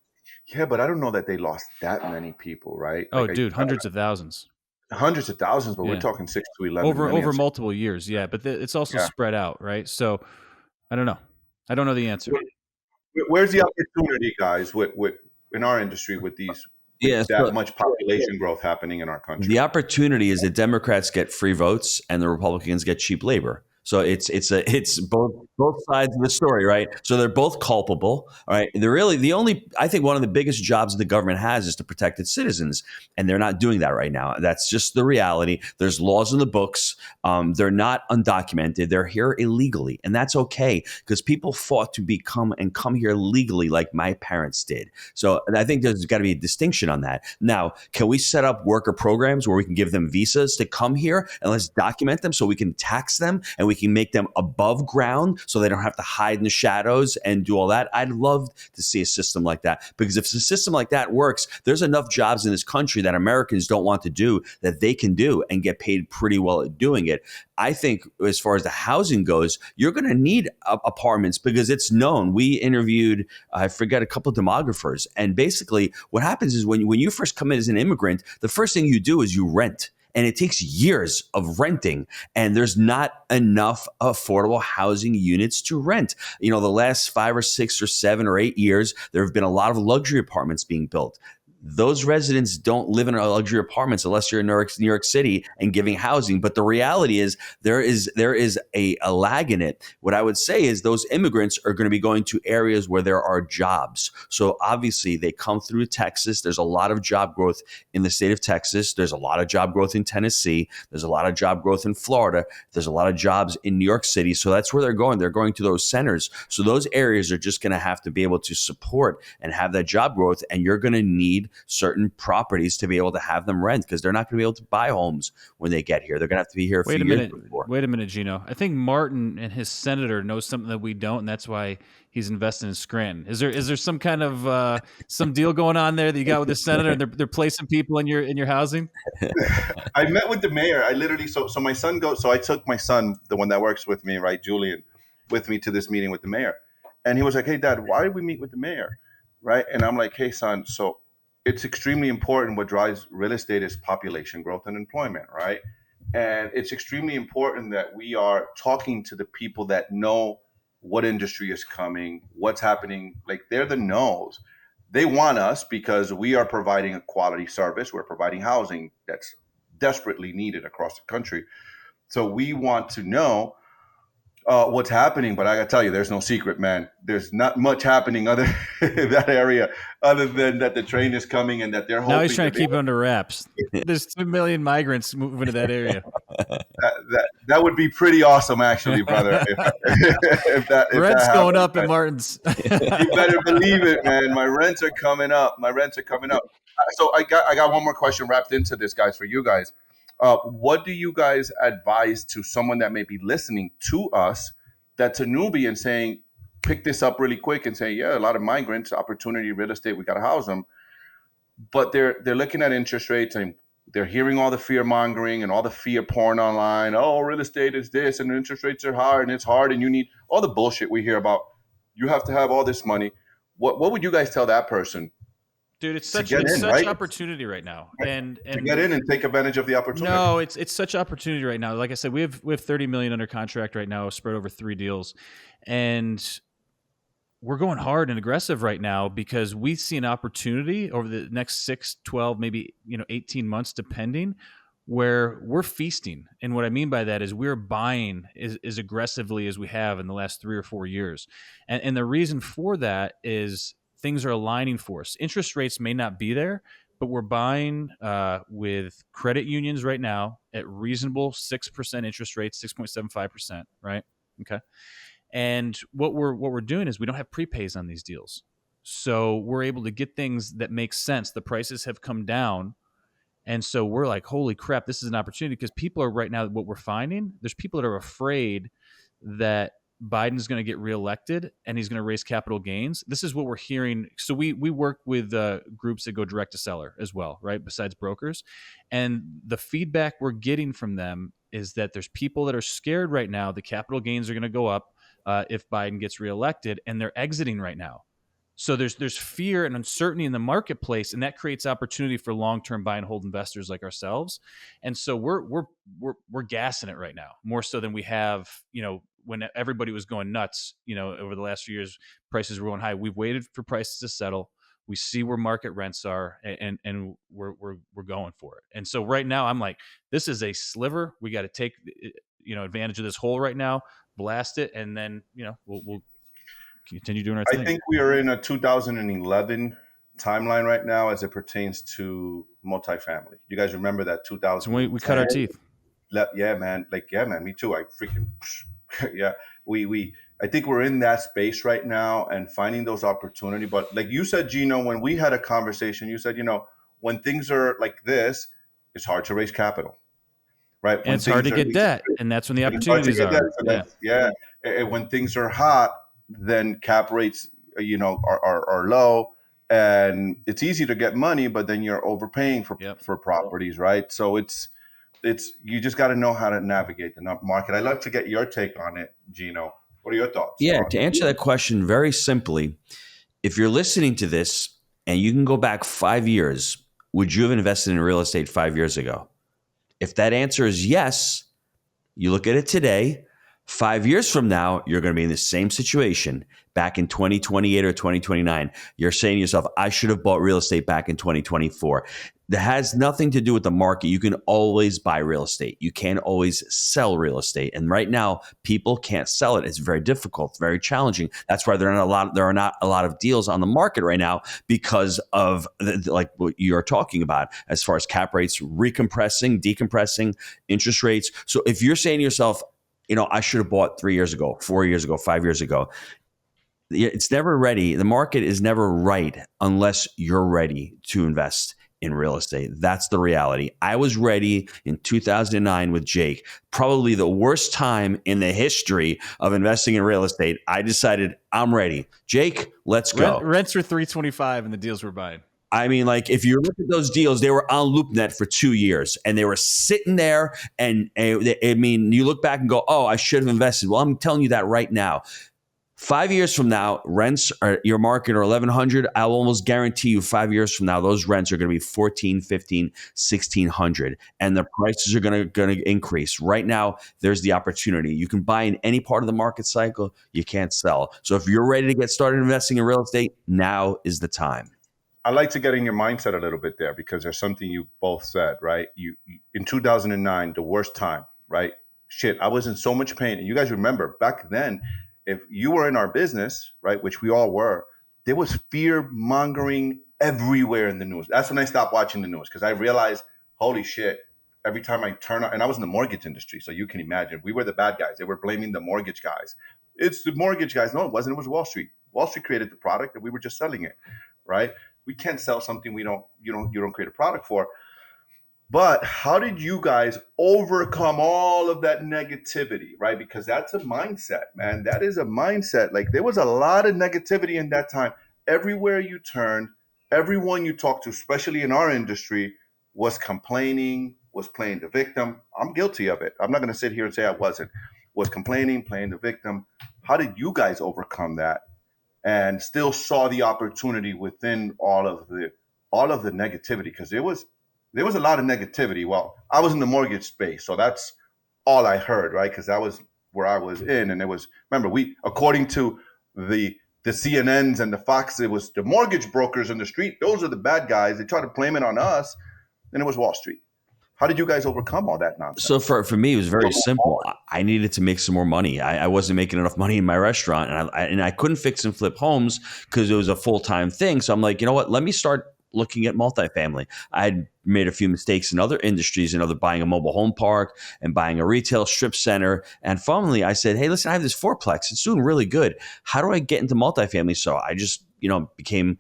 Yeah, but I don't know that they lost that many people, right? Hundreds of thousands. Hundreds of thousands, but we're talking 6 to 11 over multiple years. Yeah, but it's also spread out, right? So I don't know. I don't know the answer. Where's the opportunity, guys, with in our industry with these much population growth happening in our country? The opportunity is that Democrats get free votes and the Republicans get cheap labor. So it's both sides of the story, right? So they're both culpable, all right? They're really I think one of the biggest jobs the government has is to protect its citizens, and they're not doing that right now. That's just the reality. There's laws in the books. They're not undocumented. They're here illegally, and that's okay because people fought to come here legally, like my parents did. So I think there's got to be a distinction on that. Now, can we set up worker programs where we can give them visas to come here and let's document them so we can tax them and we can make them above ground so they don't have to hide in the shadows and do all that? I'd love to see a system like that, because if a system like that works, there's enough jobs in this country that Americans don't want to do that they can do and get paid pretty well at doing it. I think as far as the housing goes, you're going to need apartments because it's known. We interviewed, I forget, a couple of demographers. And basically what happens is when you first come in as an immigrant, the first thing you do is you rent. And it takes years of renting, and there's not enough affordable housing units to rent. You know, the last 5 or 6 or 7 or 8 years, there have been a lot of luxury apartments being built. Those residents don't live in luxury apartments unless you're in New York City and giving housing. But the reality is there is a lag in it. What I would say is those immigrants are going to be going to areas where there are jobs. So obviously they come through Texas. There's a lot of job growth in the state of Texas. There's a lot of job growth in Tennessee. There's a lot of job growth in Florida. There's a lot of jobs in New York City. So that's where they're going. They're going to those centers. So those areas are just going to have to be able to support and have that job growth. And you're going to need certain properties to be able to have them rent, because they're not going to be able to buy homes when they get here. They're going to have to be here a few years before. Wait a minute, Gino. I think Martin and his senator knows something that we don't, and that's why he's investing in Scranton. Is there some kind of some deal going on there that you got with the senator, and they're placing people in your housing? I met with the mayor. I literally so my son goes. So I took my son, the one that works with me, right, Julian, with me to this meeting with the mayor, and he was like, "Hey, Dad, why did we meet with the mayor?" Right, and I'm like, "Hey, son, so." It's extremely important. What drives real estate is population growth and employment, right? And it's extremely important that we are talking to the people that know what industry is coming, what's happening. Like, they're the knows. They want us because we are providing a quality service. We're providing housing that's desperately needed across the country. So we want to know what's happening, but I gotta tell you, there's no secret, man. There's not much happening other in that area, other than that the train is coming and that they're hoping. Now he's trying to keep it under wraps. There's 2 million migrants moving to that area. That would be pretty awesome, actually, brother. If rent's that going happens, up man. in Martin's. You better believe it, man. My rents are coming up. So I got one more question wrapped into this, guys, for you guys. What do you guys advise to someone that may be listening to us that's a newbie and saying, pick this up really quick and say, yeah, a lot of migrants, opportunity, real estate, we got to house them. But they're looking at interest rates and they're hearing all the fear mongering and all the fear porn online. Oh, real estate is this and interest rates are high and it's hard and you need all the bullshit we hear about. You have to have all this money. What would you guys tell that person? Dude, it's such right? opportunity right now, and to get in and take advantage of the opportunity. No, it's such opportunity right now. Like I said, we have 30 million under contract right now, spread over 3 deals, and we're going hard and aggressive right now because we see an opportunity over the next 6, 12, maybe 18 months, depending, where we're feasting. And what I mean by that is we're buying as aggressively as we have in the last 3 or 4 years, and the reason for that is things are aligning for us. Interest rates may not be there, but we're buying with credit unions right now at reasonable 6% interest rates, 6.75%, right? Okay. And what we're doing is we don't have prepays on these deals. So we're able to get things that make sense. The prices have come down. And so we're like, holy crap, this is an opportunity, because people are right now, what we're finding, there's people that are afraid that Biden's going to get reelected and he's going to raise capital gains. This is what we're hearing. So we work with groups that go direct to seller as well, right? Besides brokers. And the feedback we're getting from them is that there's people that are scared right now. The capital gains are going to go up if Biden gets reelected, and they're exiting right now. So there's fear and uncertainty in the marketplace, and that creates opportunity for long-term buy and hold investors like ourselves. And so we're gassing it right now, more so than we have, when everybody was going nuts, over the last few years, prices were going high. We've waited for prices to settle. We see where market rents are, and we're going for it. And so right now I'm like, this is a sliver. We got to take, advantage of this hole right now, blast it, and then we'll continue doing our thing. I think we are in a 2011 timeline right now as it pertains to multifamily. You guys remember that 2000? So we cut our teeth. Yeah, man. Me too. I freaking yeah. I think we're in that space right now and finding those opportunities. But like you said, Gino, when we had a conversation, you said, when things are like this, it's hard to raise capital, right? And it's hard to get debt, and that's when the opportunities are. Yeah. And when things are hot, then cap rates, are low, and it's easy to get money, but then you're overpaying for properties, right? So it's you just got to know how to navigate the market. I'd love to get your take on it, Gino. What are your thoughts? Yeah, to answer that question very simply, if you're listening to this and you can go back 5 years, would you have invested in real estate 5 years ago? If that answer is yes, you look at it today, 5 years from now, you're going to be in the same situation back in 2028 or 2029. You're saying to yourself, I should have bought real estate back in 2024. That has nothing to do with the market. You can always buy real estate. You can't always sell real estate. And right now, people can't sell it. It's very difficult, very challenging. That's why there are not a lot of deals on the market right now because of like what you're talking about as far as cap rates recompressing, decompressing, interest rates. So if you're saying to yourself, I should have bought 3 years ago, 4 years ago, 5 years ago, it's never ready. The market is never right unless you're ready to invest in real estate. That's the reality. I was ready in 2009 with Jake, probably the worst time in the history of investing in real estate. I decided I'm ready. Jake, let's go. Rents were $325 and the deals we're buying. I mean, like if you look at those deals, they were on LoopNet for 2 years and they were sitting there. And you look back and go, oh, I should have invested. Well, I'm telling you that right now. 5 years from now, rents are your market are 1,100. I'll almost guarantee you 5 years from now, those rents are going to be 14, 15, 1,600. And the prices are going to increase. Right now, there's the opportunity. You can buy in any part of the market cycle. You can't sell. So if you're ready to get started investing in real estate, now is the time. I like to get in your mindset a little bit there because there's something you both said, right? You in 2009, the worst time, right? Shit, I was in so much pain. And you guys remember back then, if you were in our business, right, which we all were, there was fear mongering everywhere in the news. That's when I stopped watching the news because I realized, holy shit, every time I turn on, and I was in the mortgage industry. So you can imagine we were the bad guys. They were blaming the mortgage guys. It's the mortgage guys. No, it wasn't. It was Wall Street. Wall Street created the product and we were just selling it, right? We can't sell something you don't create a product for. But how did you guys overcome all of that negativity, right? Because that's a mindset, man. That is a mindset. Like there was a lot of negativity in that time. Everywhere you turned, everyone you talked to, especially in our industry, was complaining, was playing the victim. I'm guilty of it. I'm not going to sit here and say I wasn't. Was complaining, playing the victim. How did you guys overcome that and still saw the opportunity within all of the negativity? Because there was a lot of negativity. Well, I was in the mortgage space, so that's all I heard, right? Because that was where I was in, and it was. Remember, according to the CNNs and the Fox, it was the mortgage brokers in the street. Those are the bad guys. They tried to blame it on us, and it was Wall Street. How did you guys overcome all that nonsense? So for me, it was very simple. I needed to make some more money. I wasn't making enough money in my restaurant, and I couldn't fix and flip homes because it was a full-time thing. So I'm like, you know what? Let me start looking at multifamily. I had made a few mistakes in other industries, buying a mobile home park and buying a retail strip center. And finally, I said, hey, listen, I have this fourplex. It's doing really good. How do I get into multifamily? So I just, became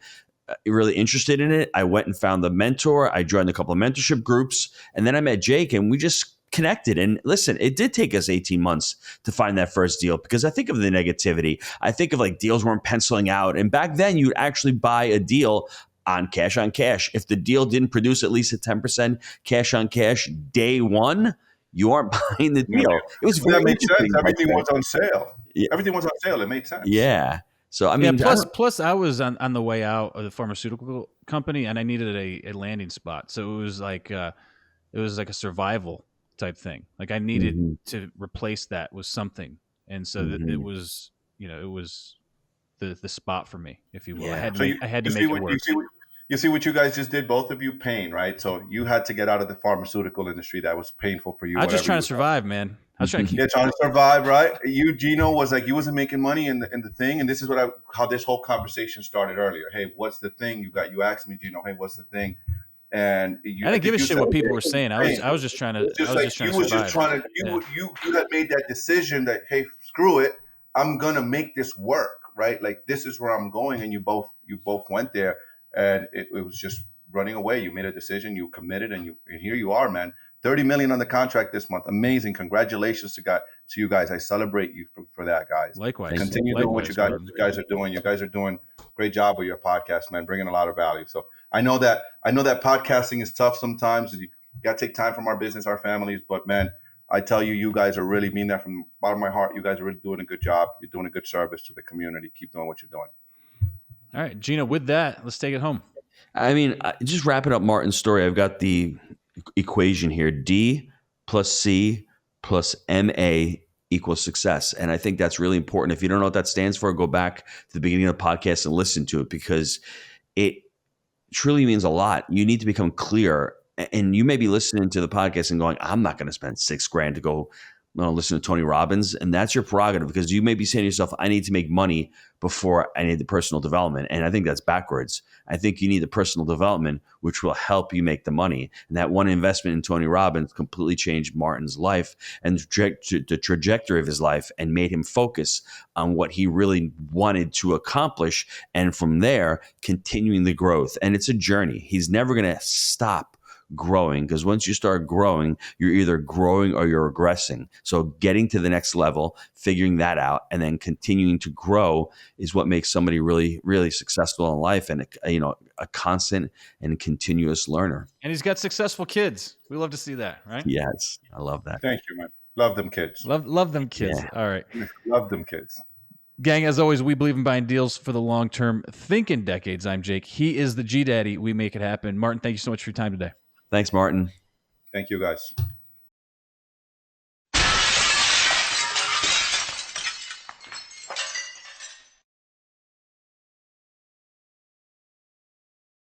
really interested in it. I went and found the mentor. I joined a couple of mentorship groups. And then I met Jake and we just connected. And listen, it did take us 18 months to find that first deal because I think of the negativity. I think of like deals weren't penciling out. And back then you'd actually buy a deal on cash. If the deal didn't produce at least a 10% cash on cash day one, you aren't buying the deal. It was very interesting. Everything was on sale. Yeah. Everything was on sale. It made sense. Yeah. So I mean, plus I was on the way out of the pharmaceutical company, and I needed a landing spot. So it was like a survival type thing. Like I needed to replace that with something, and so it was the spot for me, if you will. Yeah. I had to make it work. You see what you guys just did, both of you, pain, right? So you had to get out of the pharmaceutical industry. That was painful for you. I was just trying to survive, man. I was trying to keep. Yeah, trying to survive, right? You, Gino, was like, you wasn't making money in the thing, and this is how this whole conversation started earlier. Hey, what's the thing? You asked me, Gino. Hey, what's the thing? And I didn't give a shit what people were saying. I was just trying to. I was just trying to survive. You had made that decision that, hey, screw it, I'm gonna make this work, right? Like, this is where I'm going, and you both went there, and it was just running away. You made a decision, you committed, and here you are, man. $30 million on the contract this month. Amazing. Congratulations to you guys. I celebrate you for that, guys. Likewise. Continue doing what you guys are doing. You guys are doing a great job with your podcast, man, bringing a lot of value. So I know that podcasting is tough sometimes. You got to take time from our business, our families. But, man, I tell you, you guys are really, mean that from the bottom of my heart. You guys are really doing a good job. You're doing a good service to the community. Keep doing what you're doing. All right, Gino, with that, let's take it home. I mean, just wrapping up Martin's story, I've got the equation here: D plus C plus MA equals success. And I think that's really important. If you don't know what that stands for, go back to the beginning of the podcast and listen to it, because it truly means a lot. You need to become clear. And you may be listening to the podcast and going, I'm not going to spend $6,000 to go listen to Tony Robbins. And that's your prerogative, because you may be saying to yourself, I need to make money before I need the personal development. And I think that's backwards. I think you need the personal development, which will help you make the money. And that one investment in Tony Robbins completely changed Martin's life and the trajectory of his life, and made him focus on what he really wanted to accomplish. And from there, continuing the growth. And it's a journey. He's never going to stop growing, because once you start growing, you're either growing or you're regressing. So getting to the next level, figuring that out, and then continuing to grow is what makes somebody really, really successful in life, and a constant and continuous learner. And he's got successful kids. We love to see that, right? Yes, I love that. Thank you, man. Love them kids. Love them kids. Yeah. All right. Love them kids. Gang, as always, we believe in buying deals for the long term. Think in decades. I'm Jake. He is the G Daddy. We make it happen. Martin, thank you so much for your time today. Thanks, Martin. Thank you, guys.